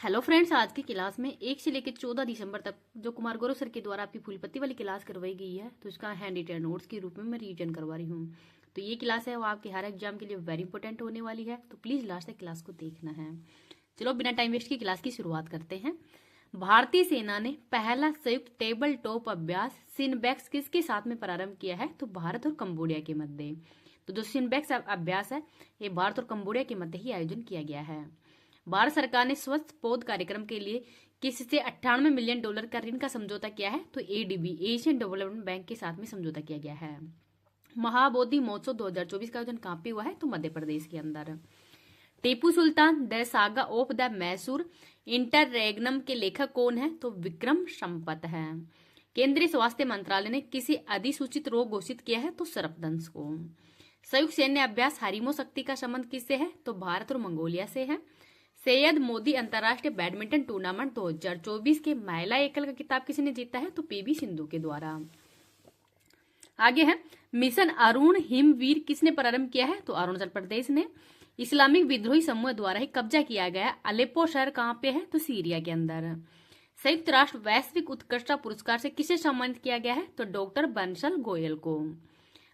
Hello friends, आज की class में 1 से लेकर 14 दिसंबर तक जो कुमार गौरव सर के द्वारा आपकी फूल पत्ती वाली क्लास करवाई गई है, तो इसका हैंड रिटन नोट्स के रूप में मैं रिवीजन करवा रही हूँ। तो ये क्लास है वो आपके हर एग्जाम के लिए वेरी इंपॉर्टेंट होने वाली है, तो प्लीज लास्ट तक क्लास को देखना है। चलो बिना टाइम वेस्ट की क्लास की शुरुआत करते हैं। भारतीय सेना ने पहला संयुक्त टेबल टॉप अभ्यास सिनबैक्स किसके साथ में प्रारंभ किया है? तो भारत और कंबोडिया के मध्य। तो जो सिनबैक्स अभ्यास है ये भारत और कंबोडिया के मध्य ही आयोजन किया गया है। भारत सरकार ने स्वच्छ पौध कार्यक्रम के लिए किससे $98 मिलियन का ऋण का समझौता किया है? तो एडीबी एशियन डेवलपमेंट बैंक के साथ में समझौता किया गया है। महाबोधि महोत्सव 2024 का आयोजन कहाँ पे हुआ है? तो मध्य प्रदेश के अंदर। Tipu Sultan the saga of the Mysore interregnum के लेखक कौन है? तो विक्रम संपत है। केंद्रीय स्वास्थ्य मंत्रालय ने किसी अधिसूचित रोग घोषित किया है? तो सर्पदंश को। संयुक्त सैन्य अभ्यास हरिमो शक्ति का संबंध किससे है? तो भारत और मंगोलिया से है। सैयद मोदी अंतर्राष्ट्रीय बैडमिंटन टूर्नामेंट 2024 के महिला एकल का खिताब किसने जीता है? तो पीवी सिंधु के द्वारा। आगे है मिशन अरुण हिमवीर किसने प्रारंभ किया है? तो अरुणाचल प्रदेश ने। इस्लामिक विद्रोही समूह द्वारा ही कब्जा किया गया अलेप्पो शहर कहाँ पे है? तो सीरिया के अंदर। संयुक्त राष्ट्र वैश्विक उत्कृष्टता पुरस्कार से किसे सम्मानित किया गया है? तो डॉक्टर बंसल गोयल को।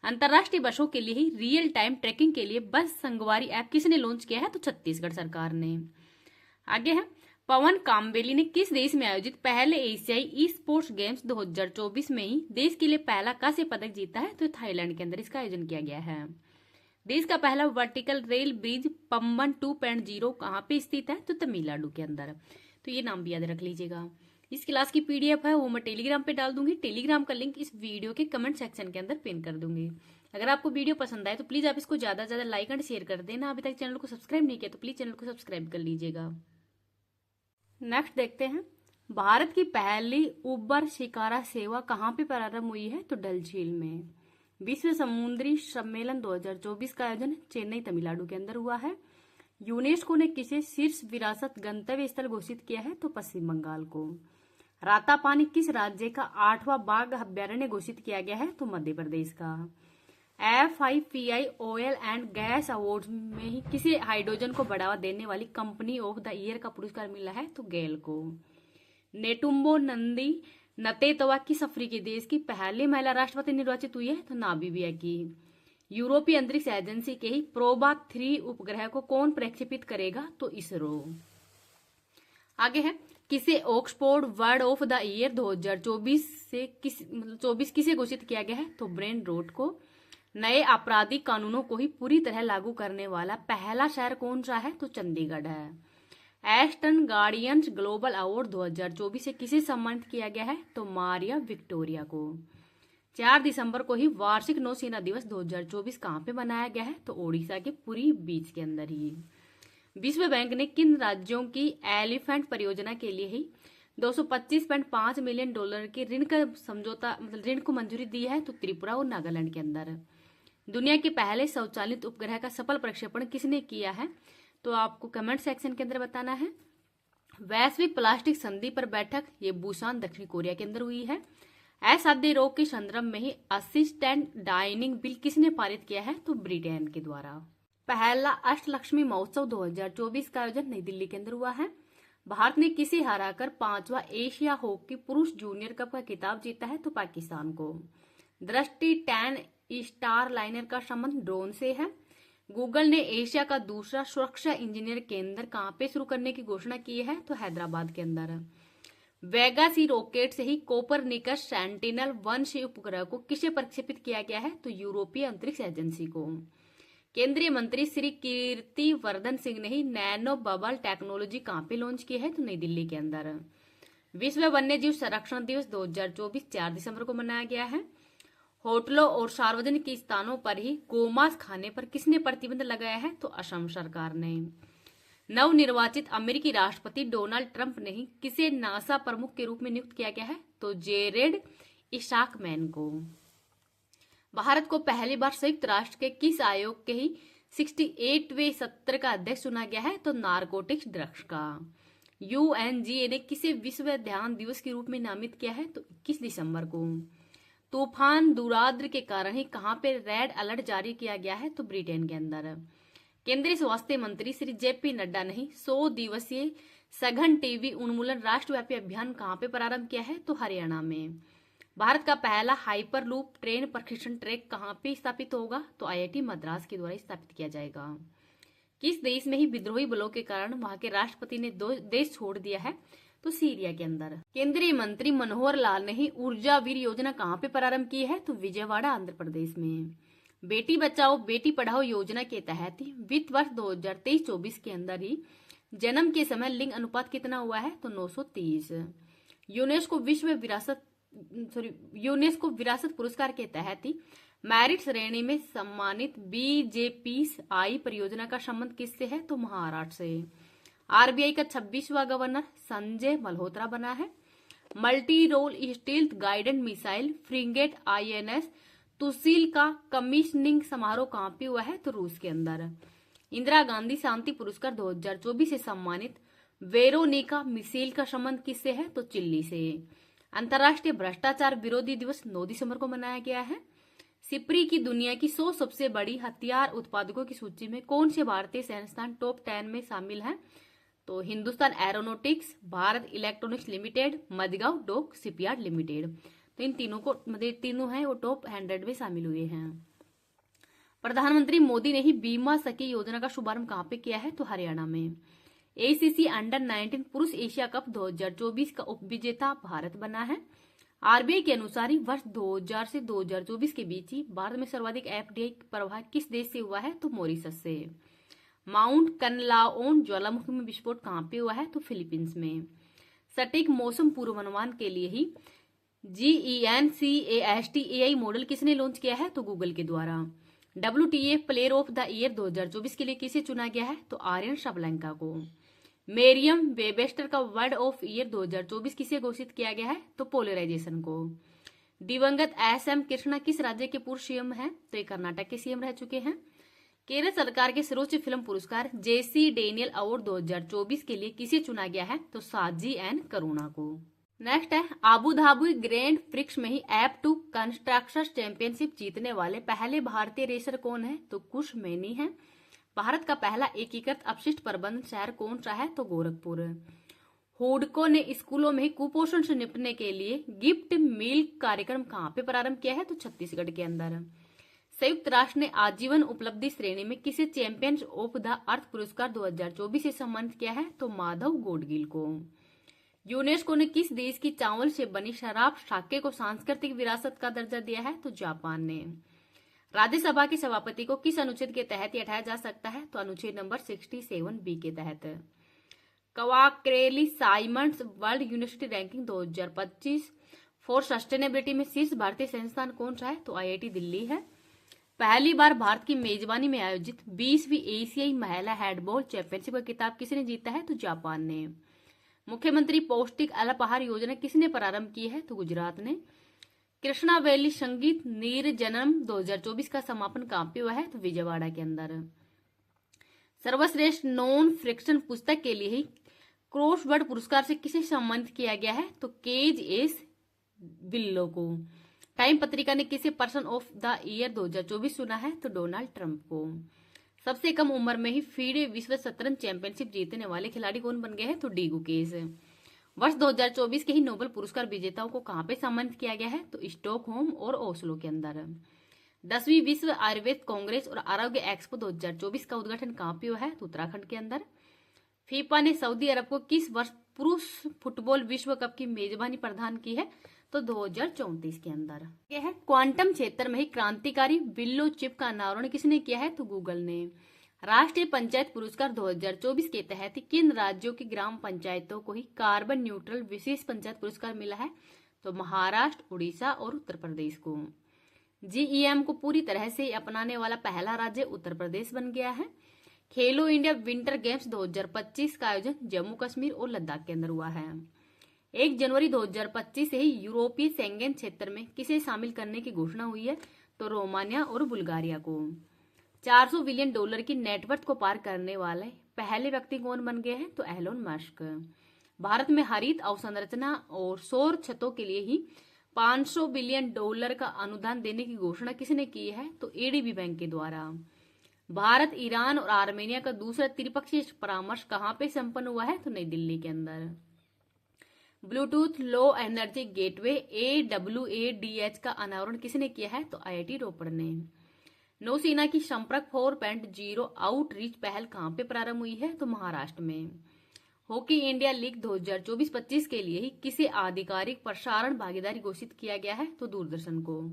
अंतर्राष्ट्रीय बसों के लिए ही रियल टाइम ट्रैकिंग के लिए बस संगवारी ऐप किसने लॉन्च किया है? तो छत्तीसगढ़ सरकार ने। आगे है पवन काम्बेली ने किस देश में आयोजित पहले एशियाई ई स्पोर्ट्स गेम्स 2024 में ही देश के लिए पहला कांस्य पदक जीता है? तो थाईलैंड के अंदर इसका आयोजन किया गया है। देश का पहला वर्टिकल रेल ब्रिज पम्बन 2.0 कहाँ पे स्थित है? तो तमिलनाडु के अंदर। तो ये नाम भी याद रख लीजिएगा। इस क्लास की पीडीएफ है वो मैं टेलीग्राम पे डाल दूंगी। टेलीग्राम का लिंक इस वीडियो के कमेंट सेक्शन के अंदर पिन कर दूंगी। अगर आपको वीडियो पसंद आए तो प्लीज आप इसको ज्यादा से ज्यादा लाइक एंड शेयर कर देना। अभी तक चैनल को सब्सक्राइब नहीं किया तो प्लीज चैनल को सब्सक्राइब कर लीजिएगा। नेक्स्ट देखते हैं भारत की पहली उबर शिकारा सेवा कहाँ पे प्रारंभ हुई है? तो डल झील में। विश्व समुद्री सम्मेलन 2024 का आयोजन चेन्नई तमिलनाडु के अंदर हुआ है। यूनेस्को ने किसे शीर्ष विरासत गंतव्य स्थल घोषित किया है? तो पश्चिम बंगाल को। रातापानी किस राज्य का 8वां बाघ अभ्यारण्य घोषित किया गया है? तो मध्य प्रदेश का। FIPI oil and gas award में ही किसी हाइड्रोजन को बढ़ावा देने वाली कंपनी ऑफ द ईयर का पुरस्कार मिला है? तो गेल को। नेटुम्बो नंदी नतेतवा किस अफ्रीकी देश की पहली महिला राष्ट्रपति निर्वाचित हुई है? तो नामीबिया की। यूरोपीय अंतरिक्ष एजेंसी के ही प्रोबा 3 उपग्रह को कौन प्रक्षेपित करेगा? तो इसरो। आगे है किसे Oxford word of the year 2024 से 24 किसे घोषित किया गया है? तो ब्रेन रोड को। नए आपराधिक कानूनों को ही पूरी तरह लागू करने वाला पहला शहर कौन सा है? तो चंडीगढ़ है। एस्टन गार्डियंस ग्लोबल अवार्ड 2024 से किसे सम्मानित किया गया है? तो मारिया विक्टोरिया को। 4 दिसंबर को ही वार्षिक नौसेना दिवस 2024 कहाँ पे मनाया गया है? तो ओडिशा के पुरी बीच के अंदर ही। विश्व बैंक ने किन राज्यों की एलिफेंट परियोजना के लिए ही $225.5 मिलियन के ऋण का समझौता ऋण को मंजूरी दी है? तो त्रिपुरा और नागालैंड के अंदर। दुनिया के पहले स्वचालित उपग्रह का सफल प्रक्षेपण किसने किया है? तो आपको कमेंट सेक्शन के अंदर बताना है। वैश्विक प्लास्टिक संधि पर बैठक ये बुसान दक्षिण कोरिया के अंदर हुई है। असाध्य रोग के संदर्भ में ही असिस्टेंट डाइनिंग बिल किसने पारित किया है? तो ब्रिटेन के द्वारा। पहला अष्टलक्ष्मी महोत्सव 2024 का आयोजन नई दिल्ली के अंदर हुआ है। भारत ने किसे हराकर 5वां एशिया हॉकी पुरुष जूनियर कप का खिताब जीता है? तो पाकिस्तान को। दृष्टि 10 स्टार लाइनर का संबंध ड्रोन से है। गूगल ने एशिया का दूसरा सुरक्षा इंजीनियर केंद्र कहाँ पे शुरू करने की घोषणा की है? तो हैदराबाद के अंदर। वेगा सी रॉकेट से ही कोपरनिकस सेंटिनल 1 उपग्रह को किसे प्रक्षेपित किया गया है? तो यूरोपीय अंतरिक्ष एजेंसी को। केंद्रीय मंत्री श्री कीर्ति वर्धन सिंह ने ही नैनो बबल टेक्नोलॉजी कहाँ पे लॉन्च की है? तो नई दिल्ली के अंदर। विश्व वन्य जीव संरक्षण दिवस 2024 4 दिसंबर को मनाया गया है। होटलों और सार्वजनिक स्थानों पर ही गोमांस खाने पर किसने प्रतिबंध लगाया है? तो असम सरकार ने। नवनिर्वाचित अमेरिकी राष्ट्रपति डोनाल्ड ट्रंप ने ही किसे नासा प्रमुख के रूप में नियुक्त किया गया है? तो जेरेड इशाकमैन को। भारत को पहली बार संयुक्त राष्ट्र के किस आयोग के ही 68वें सत्र का अध्यक्ष चुना गया है? तो नारकोटिक्स ड्रग्स का। UNGA ने किसे विश्व ध्यान दिवस के रूप में नामित किया है? तो 21 दिसंबर को। तूफान दुराद्र के कारण ही कहाँ पे रेड अलर्ट जारी किया गया है? तो ब्रिटेन के अंदर। केंद्रीय स्वास्थ्य मंत्री श्री JP नड्डा ने 100 दिवसीय सघन टीबी उन्मूलन राष्ट्रव्यापी अभियान कहाँ पे प्रारंभ किया है? तो हरियाणा में। भारत का पहला हाइपरलूप ट्रेन प्रशिक्षण ट्रैक कहाँ पे स्थापित होगा? तो आईआईटी मद्रास के द्वारा स्थापित किया जाएगा। किस देश में ही विद्रोही बलों के कारण वहां के राष्ट्रपति ने देश छोड़ दिया है? तो सीरिया के अंदर। केंद्रीय मंत्री मनोहर लाल ने ही ऊर्जा वीर योजना कहाँ पे प्रारंभ की है? तो विजयवाड़ा आंध्र प्रदेश में। बेटी बचाओ बेटी पढ़ाओ योजना के तहत वित्त वर्ष 2023-24 के अंदर ही जन्म के समय लिंग अनुपात कितना हुआ है? तो 930। यूनेस्को विरासत पुरस्कार के तहत ही मेरिट श्रेणी में सम्मानित बीजेपीआई परियोजना का संबंध किससे है? तो महाराष्ट्र से। आरबीआई का 26वां गवर्नर संजय मल्होत्रा बना है। Multi role stealth guided missile frigate INS Tushil का कमीशनिंग समारोह कहाँ पे हुआ है? तो रूस के अंदर। इंदिरा गांधी शांति पुरस्कार 2024 से सम्मानित वेरोनिका मिसेल का संबंध किससे है? तो चिली से। अंतर्राष्ट्रीय भ्रष्टाचार विरोधी दिवस 9 दिसंबर को मनाया गया है। सिप्री की दुनिया की 100 सबसे बड़ी हथियार उत्पादकों की सूची में कौन से भारतीय संस्थान टॉप 10 में शामिल है? तो Hindustan aeronautics, Bharat electronics limited, Madgaon dock shipyard limited. तो इन तीनों को तीनों हैं वो टॉप 100 में शामिल हुए हैं। प्रधानमंत्री मोदी ने ही बीमा सखी योजना का शुभारंभ कहाँ पे किया है? तो हरियाणा में। एसीसी अंडर 19 पुरुष एशिया कप 2024 का उपविजेता भारत बना है। आरबीआई के अनुसार ही वर्ष 2000 से 2024 के बीच ही भारत में सर्वाधिक एफडीआई प्रवाह किस देश से हुआ है? तो मॉरिशस से। माउंट कनलाओन ज्वालामुखी में विस्फोट कहाँ पे हुआ है? तो फिलीपींस में। सटीक मौसम पूर्वानुमान के लिए ही GENCAST मॉडल किसने लॉन्च किया है? तो गूगल के द्वारा। WTA player of the year 2024 के लिए किसे चुना गया है? तो आर्यन सबलंका को। मेरियम वेबस्टर का वर्ड ऑफ ईयर 2024 किसे घोषित किया गया है? तो पोलराइजेशन को। दिवंगत SM कृष्णा किस राज्य के पूर्व सीएम हैं? तो ये कर्नाटक के सीएम रह चुके हैं। केरल सरकार के सर्वोच्च फिल्म पुरस्कार JC डेनियल अवार्ड 2024 के लिए किसे चुना गया है? तो साजी एन करुणा को। नेक्स्ट है आबू धाबी ग्रैंड प्रिक्स में ही F2 कंस्ट्रक्शन चैंपियनशिप जीतने वाले पहले भारतीय रेसर कौन है? तो कुश मैनी है। भारत का पहला एकीकृत अपशिष्ट प्रबंधन शहर कौन सा है? तो गोरखपुर। हुडको ने स्कूलों में कुपोषण से निपटने के लिए गिफ्ट मिल्क कार्यक्रम कहाँ पे प्रारंभ किया है? तो छत्तीसगढ़ के अंदर। संयुक्त राष्ट्र ने आजीवन उपलब्धि श्रेणी में किसे चैंपियंस ऑफ द अर्थ पुरस्कार 2024 से सम्मानित किया है? तो माधव गोडगिल को। यूनेस्को ने किस देश की चावल से बनी शराब साक्य को सांस्कृतिक विरासत का दर्जा दिया है? तो जापान ने। राज्यसभा के सभापति को किस अनुच्छेद के तहत ही हटाया जा सकता है? तो अनुच्छेद नंबर 67B के तहत। Quacquarelli Symonds world university ranking 2025 for sustainability में शीर्ष भारतीय संस्थान कौन सा है? तो IIT दिल्ली है। पहली बार भारत की मेजबानी में आयोजित 20वीं एशियाई महिला हैंडबॉल चैंपियनशिप का खिताब किसने जीता है? तो जापान ने। मुख्यमंत्री पौष्टिक अल्पाहार योजना किसने प्रारंभ की है? तो गुजरात ने। कृष्णा वैली संगीत नीरजनम 2024 का समापन कहाँ पे हुआ है? तो विजयवाड़ा के अंदर। सर्वश्रेष्ठ नॉन फिक्शन पुस्तक के लिए ही क्रॉसवर्ड पुरस्कार से किसे सम्मानित किया गया है? तो केज एस बिल्लो को। टाइम पत्रिका ने किसे पर्सन ऑफ द ईयर 2024 चुना है? तो डोनाल्ड ट्रंप को। सबसे कम उम्र में ही फीडे विश्व शतरंज चैंपियनशिप जीतने वाले खिलाड़ी कौन बन गए हैं? तो डी गुकेश। वर्ष 2024 के ही नोबेल पुरस्कार विजेताओं को कहाँ पे सम्मानित किया गया है? तो स्टॉकहोम और ओस्लो के अंदर। 10वीं विश्व आयुर्वेद कांग्रेस और आरोग्य एक्सपो 2024 का उद्घाटन कहाँ पे हुआ है? तो उत्तराखंड के अंदर। फीफा ने सऊदी अरब को किस वर्ष पुरुष फुटबॉल विश्व कप की मेजबानी प्रदान की है? तो 2034 के अंदर। यह है क्वांटम क्षेत्र में ही क्रांतिकारी बिल्लो चिप का अनावरण किसने किया है? तो गूगल ने। राष्ट्रीय पंचायत पुरस्कार 2024 के तहत किन राज्यों की ग्राम पंचायतों को ही कार्बन न्यूट्रल विशेष पंचायत पुरस्कार मिला है? तो महाराष्ट्र, उड़ीसा और उत्तर प्रदेश को। GEM को पूरी तरह से अपनाने वाला पहला राज्य उत्तर प्रदेश बन गया है। खेलो इंडिया विंटर गेम्स 2025 का आयोजन जम्मू कश्मीर और लद्दाख के अंदर हुआ है। 1 जनवरी 2025 से ही यूरोपीय शेंगेन क्षेत्र में किसे शामिल करने की घोषणा हुई है? तो रोमानिया और बुल्गारिया को। $400 बिलियन की नेटवर्थ को पार करने वाले पहले व्यक्ति कौन बन गए हैं? तो एलोन मस्क। भारत में हरित अवसंरचना और सौर छतों के लिए ही $500 बिलियन का अनुदान देने की घोषणा किसने की है? तो ADB बैंक के द्वारा। भारत, ईरान और आर्मेनिया का दूसरा त्रिपक्षीय परामर्श कहाँ पे संपन्न हुआ है? तो नई दिल्ली के अंदर। Bluetooth low energy gateway AWADH का अनावरण किसने किया है? तो IIT रोपड़ ने। नौसेना की संपर्क 4.0 आउटरीच पहल कहाँ पे प्रारंभ हुई है? तो महाराष्ट्र में। हॉकी इंडिया लीग 2024-25 के लिए ही किसे आधिकारिक प्रसारण भागीदारी घोषित किया गया है? तो दूरदर्शन को।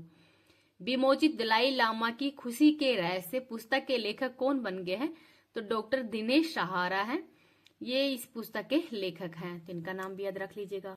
विमोचित दलाई लामा की खुशी के रहस्य पुस्तक के लेखक कौन बन गए हैं? तो डॉक्टर दिनेश सहारा हैं, ये इस पुस्तक के लेखक हैं, तो इनका नाम भी याद रख लीजिएगा।